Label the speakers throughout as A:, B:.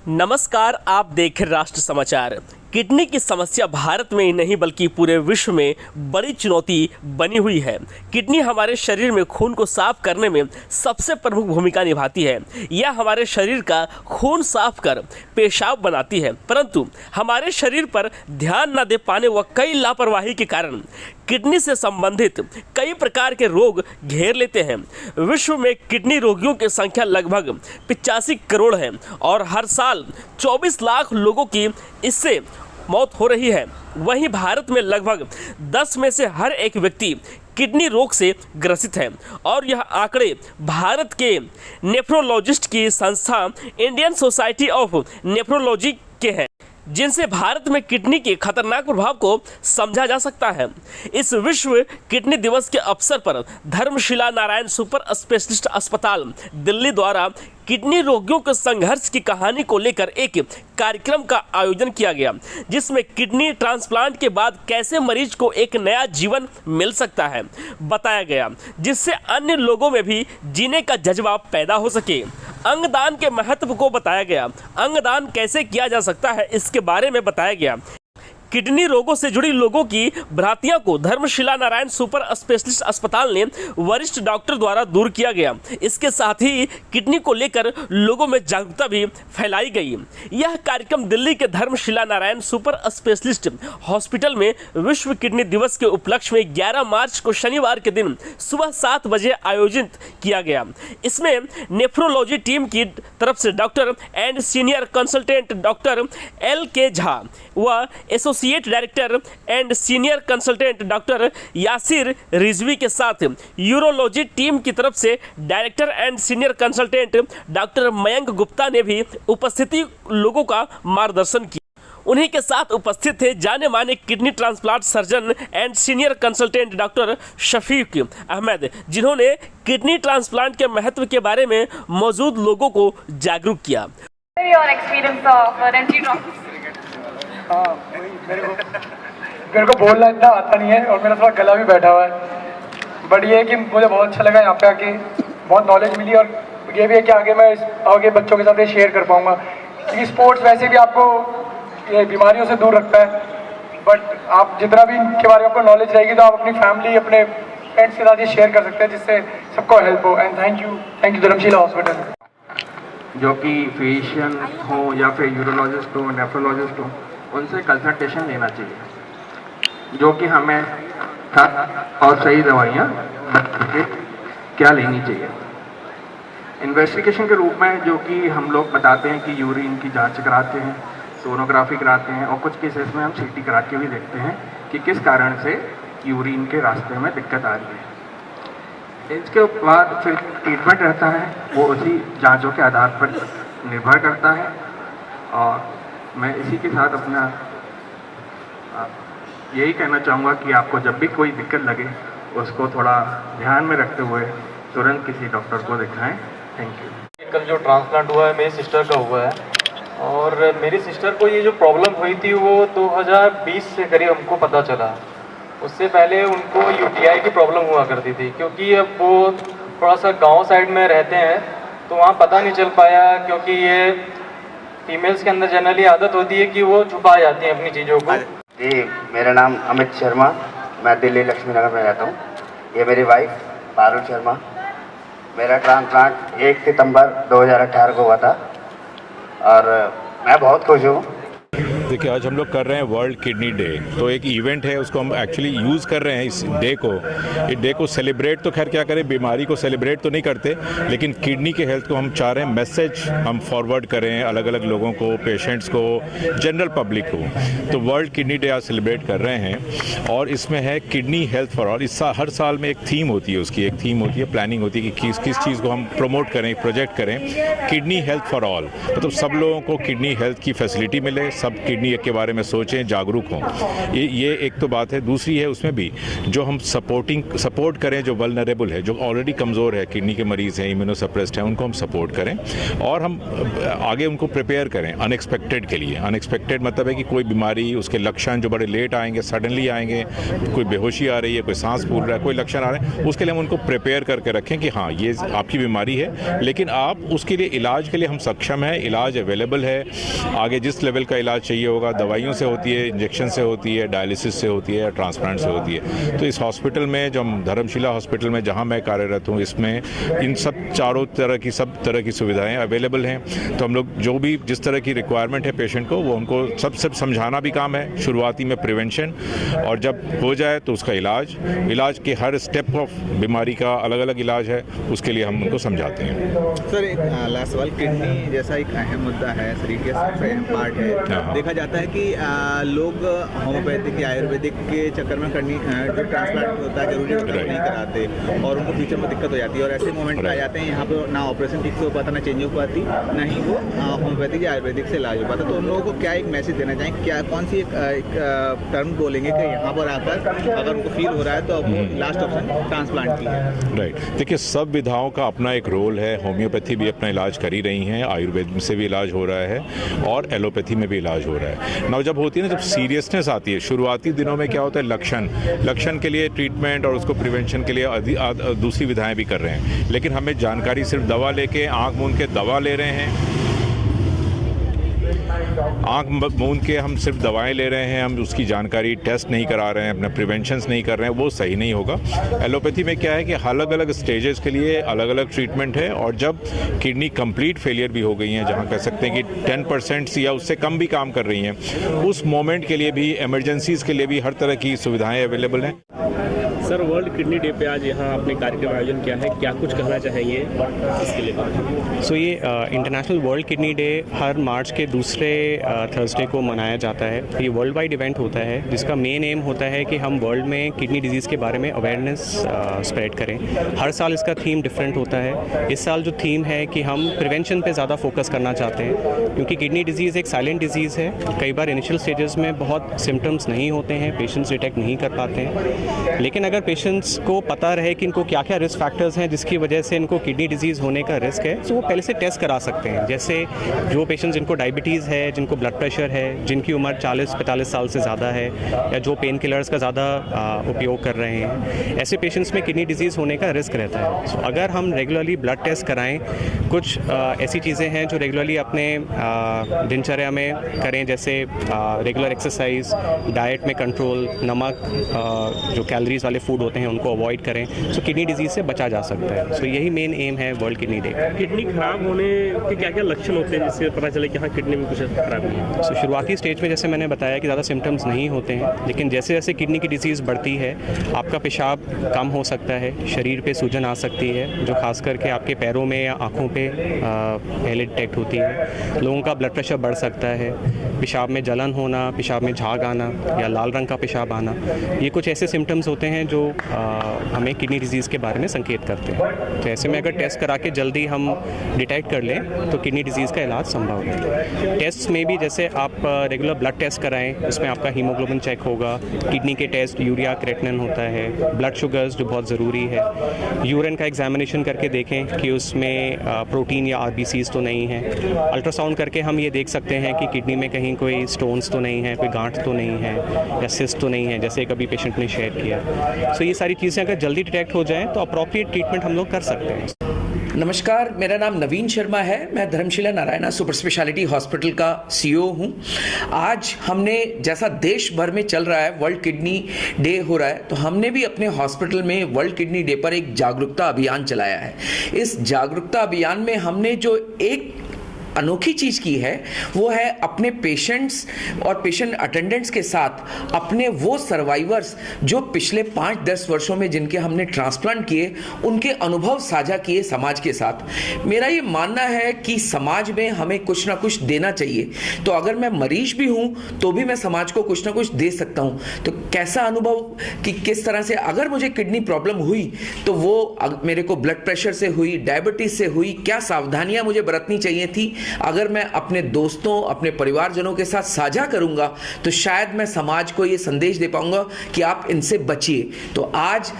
A: नमस्कार, आप देख रहे राष्ट्र समाचार। किडनी की समस्या भारत में ही नहीं बल्कि पूरे विश्व में बड़ी चुनौती बनी हुई है। किडनी हमारे शरीर में खून को साफ करने में सबसे प्रमुख भूमिका निभाती है। यह हमारे शरीर का खून साफ कर पेशाब बनाती है, परंतु हमारे शरीर पर ध्यान न दे पाने व कई लापरवाही के कारण किडनी से संबंधित कई प्रकार के रोग घेर लेते हैं। विश्व में किडनी रोगियों की संख्या लगभग 85 करोड़ है और हर साल 24 लाख लोगों की इससे मौत हो रही है। वहीं भारत में लगभग 10 में से हर एक व्यक्ति किडनी रोग से ग्रसित है और यह आंकड़े भारत के नेफ्रोलॉजिस्ट की संस्था इंडियन सोसाइटी ऑफ नेफ्रोलॉजी के हैं, जिनसे भारत में किडनी के खतरनाक प्रभाव को समझा जा सकता है। इस विश्व किडनी दिवस के अवसर पर धर्मशिला नारायण सुपर स्पेशलिस्ट अस्पताल दिल्ली द्वारा किडनी रोगियों के संघर्ष की कहानी को लेकर एक कार्यक्रम का आयोजन किया गया, जिसमें किडनी ट्रांसप्लांट के बाद कैसे मरीज को एक नया जीवन मिल सकता है बताया गया, जिससे अन्य लोगों में भी जीने का जज्बा पैदा हो सके। अंगदान के महत्व को बताया गया। अंगदान कैसे किया जा सकता है इसके बारे में बताया गया। किडनी रोगों से जुड़ी लोगों की भ्रांतियों को धर्मशिला नारायण सुपर स्पेशलिस्ट अस्पताल ने वरिष्ठ डॉक्टर द्वारा दूर किया गया। इसके साथ ही किडनी को लेकर लोगों में जागरूकता भी फैलाई गई। यह कार्यक्रम दिल्ली के Dharamshila Narayan super specialist hospital में विश्व किडनी दिवस के उपलक्ष्य में 11 मार्च को शनिवार के दिन सुबह 7 बजे आयोजित किया गया। इसमें नेफ्रोलॉजी टीम की तरफ से doctor and senior consultant doctor LK Jha व associate director and senior consultant doctor Yasir Rizvi के साथ यूरोलॉजी टीम की तरफ से director and senior consultant doctor Mayank Gupta ने भी उपस्थिति लोगों का मार्गदर्शन किया। उन्हीं के साथ उपस्थित थे जाने माने kidney transplant surgeon and senior consultant doctor Shafiq Ahmed, जिन्होंने किडनी ट्रांसप्लांट के महत्व के बारे में मौजूद लोगों को जागरूक किया।
B: हाँ, मेरे को बोलना इतना आता नहीं है और मेरा थोड़ा गला भी बैठा हुआ है, बट ये है कि मुझे बहुत अच्छा लगा यहाँ पे आके, बहुत नॉलेज मिली और ये भी है कि आगे बच्चों के साथ ये शेयर कर पाऊँगा, क्योंकि स्पोर्ट्स वैसे भी आपको ये बीमारियों से दूर रखता है, बट आप जितना भी इनके बारे में आपको नॉलेज रहेगी तो आप अपनी फैमिली अपने फ्रेंड्स के साथ ये शेयर कर सकते हैं, जिससे सबको हेल्प हो। And thank you Dharamshila hospital.
C: जो कि फिजिशियन हो या फिर यूरोलॉजिस्ट हो, नेफ्रोलॉजिस्ट हो, उनसे कंसल्टेशन लेना चाहिए, जो कि हमें और सही दवाइयाँ बता क्या लेनी चाहिए। इन्वेस्टिगेशन के रूप में जो कि हम लोग बताते हैं कि यूरिन की जांच कराते हैं, सोनोग्राफी कराते हैं और कुछ केसेस में हम CT करा के भी देखते हैं कि किस कारण से यूरिन के रास्ते में दिक्कत आ रही है। इसके बाद फिर ट्रीटमेंट रहता है, वो उसी जांचों के आधार पर निर्भर करता है। और मैं इसी के साथ अपना यही कहना चाहूँगा कि आपको जब भी कोई दिक्कत लगे उसको थोड़ा ध्यान में रखते हुए तुरंत किसी डॉक्टर को दिखाएं। Thank you.
D: कल जो ट्रांसप्लांट हुआ है मेरी सिस्टर का हुआ है और मेरी सिस्टर को ये जो प्रॉब्लम हुई थी वो 2020 से करीब हमको पता चला। उससे पहले उनको UTI की प्रॉब्लम हुआ करती थी, क्योंकि अब वो थोड़ा सा गांव साइड में रहते हैं तो वहाँ पता नहीं चल पाया, क्योंकि ये फीमेल्स के अंदर जनरली आदत होती है कि वो छुपा जाती हैं अपनी चीज़ों को।
E: जी, मेरा नाम अमित शर्मा, मैं दिल्ली लक्ष्मी नगर में रहता हूँ। ये मेरी वाइफ पारुल शर्मा। मेरा ट्रांसप्लांट 1 सितंबर 2018 को हुआ था और मैं बहुत खुश हूँ।
F: देखिए, आज हम लोग कर रहे हैं वर्ल्ड किडनी डे, तो एक इवेंट है, उसको हम एक्चुअली यूज़ कर रहे हैं इस डे को सेलिब्रेट। तो खैर क्या करें, बीमारी को सेलिब्रेट तो नहीं करते, लेकिन किडनी के हेल्थ को हम चाह रहे हैं मैसेज हम फॉरवर्ड करें अलग अलग लोगों को, पेशेंट्स को, जनरल पब्लिक को। तो वर्ल्ड किडनी डे आज सेलिब्रेट कर रहे हैं और इसमें है किडनी हेल्थ फॉर ऑल। हर साल में एक थीम होती है, उसकी एक थीम होती है, प्लानिंग होती है कि किस चीज़ को हम प्रमोट करें, प्रोजेक्ट करें। किडनी हेल्थ फॉर ऑल मतलब सब लोगों को किडनी हेल्थ की फैसिलिटी मिले, सब किडनी किडनी के बारे में सोचें, जागरूक हों। ये एक तो बात है। दूसरी है उसमें भी जो हम सपोर्ट करें, जो वल्नरेबल है, जो ऑलरेडी कमज़ोर है, किडनी के मरीज़ हैं, इम्यूनोसप्रेस्ड हैं, उनको हम सपोर्ट करें और हम आगे उनको प्रिपेयर करें अनएक्सपेक्टेड के लिए। अनएक्सपेक्टेड मतलब है कि कोई बीमारी, उसके लक्षण जो बड़े लेट आएंगे, सडनली आएंगे, कोई बेहोशी आ रही है, कोई सांस फूल रहा है, कोई लक्षण आ रहे हैं, उसके लिए हम उनको प्रिपेयर करके रखें कि हाँ ये आपकी बीमारी है, लेकिन आप उसके लिए इलाज के लिए हम सक्षम हैं, इलाज अवेलेबल है। आगे जिस लेवल का इलाज चाहिए होगा, दवाइयों से होती है, इंजेक्शन से होती है, डायलिसिस से होती है, ट्रांसप्लांट से होती है। तो इस हॉस्पिटल में, जो हम धर्मशिला हॉस्पिटल में जहाँ मैं कार्यरत हूँ, इसमें इन सब सब तरह की सुविधाएं अवेलेबल हैं। तो हम लोग जो भी जिस तरह की रिक्वायरमेंट है पेशेंट को, वो उनको सब समझाना भी काम है। शुरुआती में प्रिवेंशन, और जब हो जाए तो उसका इलाज के हर स्टेप ऑफ बीमारी का अलग अलग इलाज है, उसके लिए हम उनको समझाते हैं।
G: सर एक लास्ट सवाल, किडनी जैसा एक अहम मुद्दा है, शरीर के सबसे अहम पार्ट है। देखा जाता है कि लोग होम्योपैथिक या आयुर्वेदिक के चक्कर में जो ट्रांसप्लांट होता है जरूरी होता है नहीं कराते, और उनको फ्यूचर में दिक्कत हो जाती है, और ऐसे मोमेंट आ जाते हैं यहाँ पे ना ऑपरेशन ठीक से हो पाता, ना चेंज हो पाती, ना ही वो होम्योपैथिक या आयुर्वेदिक से इलाज हो पाता। तो उन लोगों को क्या एक मैसेज देना चाहेंगे, क्या कौन सी एक टर्म बोलेंगे कि यहाँ पर आकर अगर उनको फील हो रहा है तो लास्ट ऑप्शन ट्रांसप्लांट की है?
F: राइट, देखिए सब विधाओं का अपना एक रोल है। होम्योपैथी भी अपना इलाज कर ही रही हैं, आयुर्वेद से भी इलाज हो रहा है और एलोपैथी में भी इलाज हो रहा है। ना जब होती है ना, जब सीरियसनेस आती है, शुरुआती दिनों में क्या होता है, लक्षण के लिए ट्रीटमेंट और उसको प्रिवेंशन के लिए दूसरी विधाएं भी कर रहे हैं, लेकिन हमें जानकारी सिर्फ दवा लेके, आँख मूंद के दवा ले रहे हैं, आँख मूंद के हम सिर्फ दवाएं ले रहे हैं, हम उसकी जानकारी टेस्ट नहीं करा रहे हैं, अपना प्रिवेंशंस नहीं कर रहे हैं, वो सही नहीं होगा। एलोपैथी में क्या है कि अलग अलग स्टेजेस के लिए अलग अलग ट्रीटमेंट है, और जब किडनी कंप्लीट फेलियर भी हो गई हैं, जहाँ कह सकते हैं कि 10% या उससे कम भी काम कर रही हैं, उस मोमेंट के लिए भी, इमरजेंसीज़ के लिए भी हर तरह की सुविधाएँ अवेलेबल हैं।
A: सर, वर्ल्ड किडनी डे पे आज यहाँ आपने कार्यक्रम आयोजन किया है, क्या कुछ कहना चाहेंगे इसके लिए?
H: सो ये इंटरनेशनल वर्ल्ड किडनी डे हर मार्च के दूसरे थर्सडे को मनाया जाता है। ये वर्ल्ड वाइड इवेंट होता है जिसका मेन एम होता है कि हम वर्ल्ड में किडनी डिजीज़ के बारे में अवेयरनेस स्प्रेड करें। हर साल इसका थीम डिफरेंट होता है। इस साल जो थीम है कि हम प्रिवेंशन पे ज़्यादा फोकस करना चाहते हैं, क्योंकि किडनी डिजीज़ एक साइलेंट डिजीज़ है। कई बार इनिशियल स्टेजेस में बहुत सिम्टम्स नहीं होते हैं, पेशेंट्स डिटेक्ट नहीं कर पाते हैं, लेकिन अगर पेशेंट्स को पता रहे कि इनको क्या क्या रिस्क फैक्टर्स हैं जिसकी वजह से इनको किडनी डिजीज़ होने का रिस्क है, तो वो पहले से टेस्ट करा सकते हैं। जैसे जो पेशेंट्स जिनको डायबिटीज़ है, जिनको ब्लड प्रेशर है, जिनकी उम्र 40-45 साल से ज़्यादा है, या जो पेन किलर्स का ज़्यादा उपयोग कर रहे हैं, ऐसे पेशेंट्स में किडनी डिजीज़ होने का रिस्क रहता है। सो अगर हम रेगुलरली ब्लड टेस्ट कराएं, कुछ ऐसी चीज़ें हैं जो रेगुलरली अपने दिनचर्या में करें, जैसे रेगुलर एक्सरसाइज, डाइट में कंट्रोल, नमक, जो कैलोरीज वाले फूड होते हैं उनको अवॉइड करें, सो किडनी डिजीज़ से बचा जा सकता है। सो यही मेन एम है वर्ल्ड किडनी डे।
A: किडनी खराब होने के क्या क्या लक्षण होते हैं जिससे पता चले कि हाँ किडनी में कुछ खराबी है?
H: सो शुरुआती स्टेज में जैसे मैंने बताया कि ज़्यादा सिम्टम्स नहीं होते हैं, लेकिन जैसे जैसे किडनी की डिजीज़ बढ़ती है, आपका पेशाब कम हो सकता है, शरीर पे सूजन आ सकती है, जो खास करके आपके पैरों में या आँखों पे पहले डिटेक्ट होती है। लोगों का ब्लड प्रेशर बढ़ सकता है, पेशाब में जलन होना, पेशाब में झाग आना या लाल रंग का पेशाब आना, ये कुछ ऐसे सिम्टम्स होते हैं जो हमें किडनी डिजीज़ के बारे में संकेत करते हैं। तो ऐसे में अगर टेस्ट करा के जल्दी हम डिटेक्ट कर लें तो किडनी डिजीज़ का इलाज संभव है। टेस्ट में भी जैसे आप रेगुलर ब्लड टेस्ट कराएं, उसमें आपका हीमोग्लोबिन चेक होगा, किडनी के टेस्ट यूरिया क्रेटिनिन होता है, ब्लड शुगर्स जो बहुत ज़रूरी है, यूरिन का एग्जामिनेशन करके देखें कि उसमें प्रोटीन या आरबीसीज तो नहीं है, अल्ट्रासाउंड करके हम ये देख सकते हैं कि किडनी में कहीं कोई स्टोन्स तो नहीं है, कोई गांठ तो नहीं है या सिस्ट तो नहीं है, जैसे कभी पेशेंट ने शेयर किया। सो ये सारी चीज़ें अगर जल्दी डिटेक्ट हो जाएं तो अप्रोप्रिएट ट्रीटमेंट हम लोग कर सकते हैं।
I: नमस्कार, मेरा नाम नवीन शर्मा है। मैं Dharamshila Narayana super speciality hospital का सीईओ हूं। आज हमने, जैसा देश भर में चल रहा है वर्ल्ड किडनी डे हो रहा है, तो हमने भी अपने हॉस्पिटल में वर्ल्ड किडनी डे पर एक जागरूकता अभियान चलाया है। इस जागरूकता अभियान में हमने जो एक अनोखी चीज़ की है वो है अपने पेशेंट्स और पेशेंट अटेंडेंट्स के साथ अपने वो सर्वाइवर्स जो पिछले 5-10 वर्षों में जिनके हमने ट्रांसप्लांट किए, उनके अनुभव साझा किए समाज के साथ। मेरा ये मानना है कि समाज में हमें कुछ ना कुछ देना चाहिए, तो अगर मैं मरीज भी हूँ तो भी मैं समाज को कुछ ना कुछ दे सकता हूँ। तो कैसा अनुभव कि किस तरह से अगर मुझे किडनी प्रॉब्लम हुई तो वो मेरे को ब्लड प्रेशर से हुई, डायबिटीज़ से हुई, क्या सावधानियाँ मुझे बरतनी चाहिए थी, अगर मैं अपने दोस्तों, अपने परिवारजनों के साथ साझा करूंगा तो शायद मैं समाज को ये संदेश दे पाऊंगा कि आप इनसे बचिए। तो आज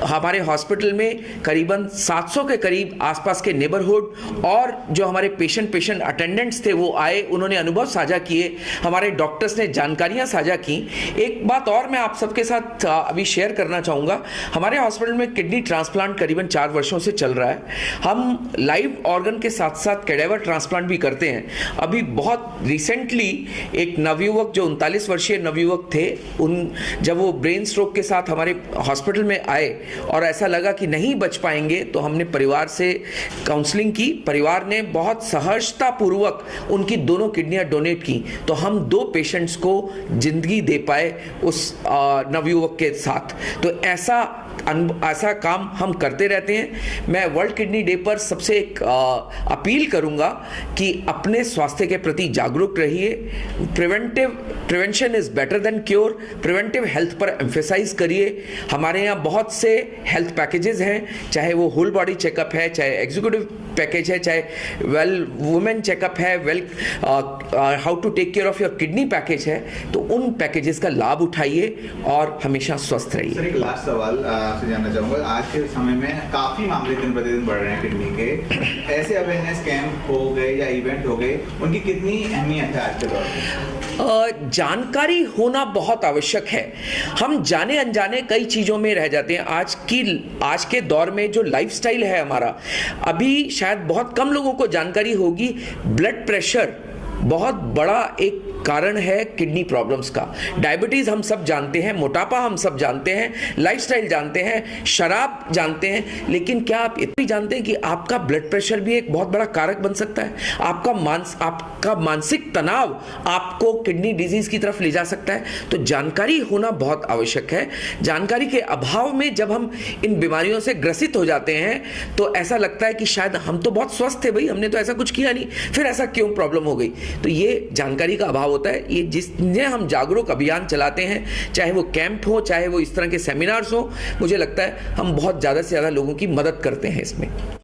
I: हमारे हॉस्पिटल में करीबन 700 के करीब आसपास के नेबरहुड और जो हमारे पेशेंट अटेंडेंट्स थे वो आए, उन्होंने अनुभव साझा किए, हमारे डॉक्टर्स ने जानकारियां साझा की। एक बात और मैं आप सबके साथ अभी शेयर करना चाहूँगा, हमारे हॉस्पिटल में किडनी ट्रांसप्लांट करीबन 4 वर्षों से चल रहा है। हम लाइव ऑर्गन के साथ साथ कैडेवर ट्रांसप्लांट भी करते हैं। अभी बहुत रिसेंटली एक नवयुवक जो 39 वर्षीय नवयुवक थे, जब वो ब्रेन स्ट्रोक के साथ हमारे हॉस्पिटल में आए और ऐसा लगा कि नहीं बच पाएंगे तो हमने परिवार से काउंसलिंग की। परिवार ने बहुत सहजतापूर्वक उनकी दोनों किडनियां डोनेट की, तो हम 2 पेशेंट्स को जिंदगी दे पाए उस नवयुवक के साथ। तो ऐसा काम हम करते रहते हैं। मैं वर्ल्ड किडनी डे पर सबसे एक अपील करूंगा कि अपने स्वास्थ्य के प्रति जागरूक रहिए। Prevention is better than cure. Preventive health पर एम्फेसाइज करिए। हमारे यहाँ बहुत से हेल्थ पैकेजेस हैं, चाहे वो होल बॉडी चेकअप है, चाहे एग्जीक्यूटिव पैकेज है, चाहे वेल वुमेन चेकअप है, how to take care of your kidney package है। तो उन पैकेजेस का लाभ उठाइए और हमेशा स्वस्थ रहिए।
G: सर, एक लास्ट सवाल आपसे जानना चाहूँगा, आज के समय में काफ़ी मामले दिन प्रतिदिन बढ़ रहे हैं किडनी के, ऐसे अवेयरनेस कैंप हो गए या इवेंट हो गए, उनकी कितनी अहमियत है आज के दौर में?
I: जानकारी होना बहुत आवश्यक है। हम जाने अनजाने कई चीज़ों में रह जाते हैं। आज के दौर में जो लाइफस्टाइल है हमारा, अभी शायद बहुत कम लोगों को जानकारी होगी, ब्लड प्रेशर बहुत बड़ा एक कारण है किडनी प्रॉब्लम्स का। डायबिटीज हम सब जानते हैं, मोटापा हम सब जानते हैं, लाइफस्टाइल जानते हैं, शराब जानते हैं, लेकिन क्या आप इतनी जानते हैं कि आपका ब्लड प्रेशर भी एक बहुत बड़ा कारक बन सकता है? आपका मानसिक तनाव आपको किडनी डिजीज की तरफ ले जा सकता है। तो जानकारी होना बहुत आवश्यक है। जानकारी के अभाव में जब हम इन बीमारियों से ग्रसित हो जाते हैं तो ऐसा लगता है कि शायद हम तो बहुत स्वस्थ थे भाई, हमने तो ऐसा कुछ किया नहीं, फिर ऐसा क्यों प्रॉब्लम हो गई? तो ये जानकारी का अभाव होता है। ये जिसने हम जागरूक अभियान चलाते हैं, चाहे वो कैंप हो, चाहे वो इस तरह के सेमिनार्स हो, मुझे लगता है हम बहुत ज़्यादा से ज़्यादा लोगों की मदद करते हैं इसमें।